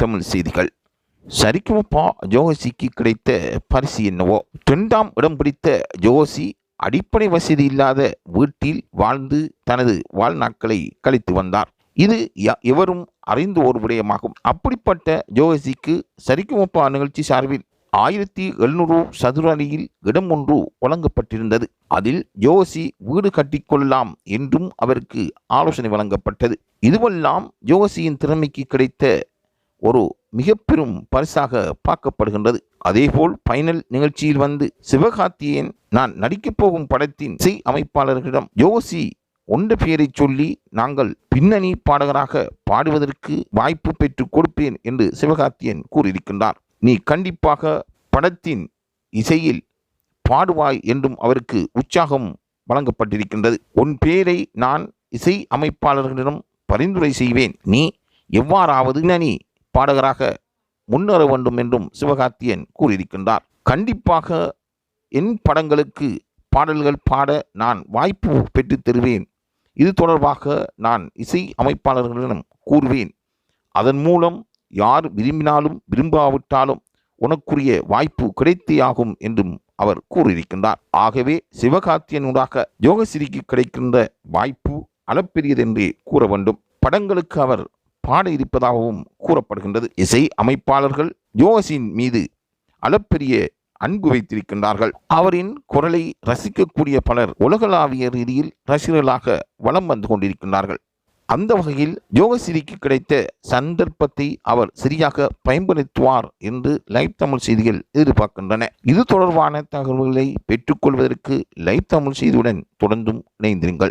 தமிழ் செய்திகள். சரிகமபா ஜோகசிக்கு கிடைத்த பரிசு என்னவோ? 2ஆம் இடம் பிடித்த ஜோகசி அடிப்படை வசதி இல்லாத வீட்டில் வாழ்ந்து தனது வாழ்நாட்களை கழித்து வந்தார். இது எவரும் அறிந்த ஒரு விடயமாகும். அப்படிப்பட்ட ஜோகசிக்கு சரிகமபா நிகழ்ச்சி சார்பில் 1700 சதுர அடியில் இடம் ஒன்று வழங்கப்பட்டிருந்தது. அதில் ஜோகசி வீடு கட்டிக்கொள்ளலாம் என்றும் அவருக்கு ஆலோசனை வழங்கப்பட்டது. இதுவெல்லாம் ஜோகசியின் திறமைக்கு கிடைத்த ஒரு மிக பெரும் பரிசாக பார்க்கப்படுகின்றது. அதேபோல் பைனல் நிகழ்ச்சியில் வந்து சிவகார்த்திகேயன் நான் நடிக்கப் போகும் படத்தின் இசை அமைப்பாளர்களிடம் ஜோகசி ஒன்ற பெயரை சொல்லி நாங்கள் பின்னணி பாடகராக பாடுவதற்கு வாய்ப்பு பெற்றுக் கொடுப்பேன் என்று சிவகார்த்திகேயன் கூறியிருக்கின்றார். நீ கண்டிப்பாக படத்தின் இசையில் பாடுவாய் என்றும் அவருக்கு உற்சாகம் வழங்கப்பட்டிருக்கின்றது. உன் பெயரை நான் இசை அமைப்பாளர்களிடம் பரிந்துரை செய்வேன். நீ எவ்வாறாவது பின்னணி பாடகராக முன்னேற வேண்டும் என்றும் சிவகார்த்திகேயன் கூறியிருக்கின்றார். கண்டிப்பாக என் படங்களுக்கு பாடல்கள் பாட நான் வாய்ப்பு பெற்று தருவேன். இது தொடர்பாக நான் இசை அமைப்பாளர்களிடம் கூறுவேன். அதன் மூலம் யார் விரும்பினாலும் விரும்பாவிட்டாலும் உனக்குரிய வாய்ப்பு கிடைத்தே ஆகும் என்றும் அவர் கூறியிருக்கின்றார். ஆகவே சிவகார்த்திகேயனூடாக ஜோகசிக்கு கிடைக்கின்ற வாய்ப்பு அளப்பெரியதென்றே கூற வேண்டும். படங்களுக்கு அவர் பாட இருப்பதாகவும் கூறப்படுகின்றது. இசை அமைப்பாளர்கள் ஜோகசியின் மீது அளப்பெரிய அன்பு வைத்திருக்கின்றார்கள். அவரின் குரலை ரசிக்கக்கூடிய பலர் உலகளாவிய ரீதியில் ரசிகர்களாக வலம் வந்து கொண்டிருக்கின்றார்கள். அந்த வகையில் ஜோகசிக்கு கிடைத்த சந்தர்ப்பத்தை அவர் சரியாக பயன்படுத்துவார் என்று லைவ் தமிழ் செய்திகள் எதிர்பார்க்கின்றன. இது தொடர்பான தகவல்களை பெற்றுக்கொள்வதற்கு லைவ் தமிழ் செய்தியுடன் தொடர்ந்தும் இணைந்திருங்கள்.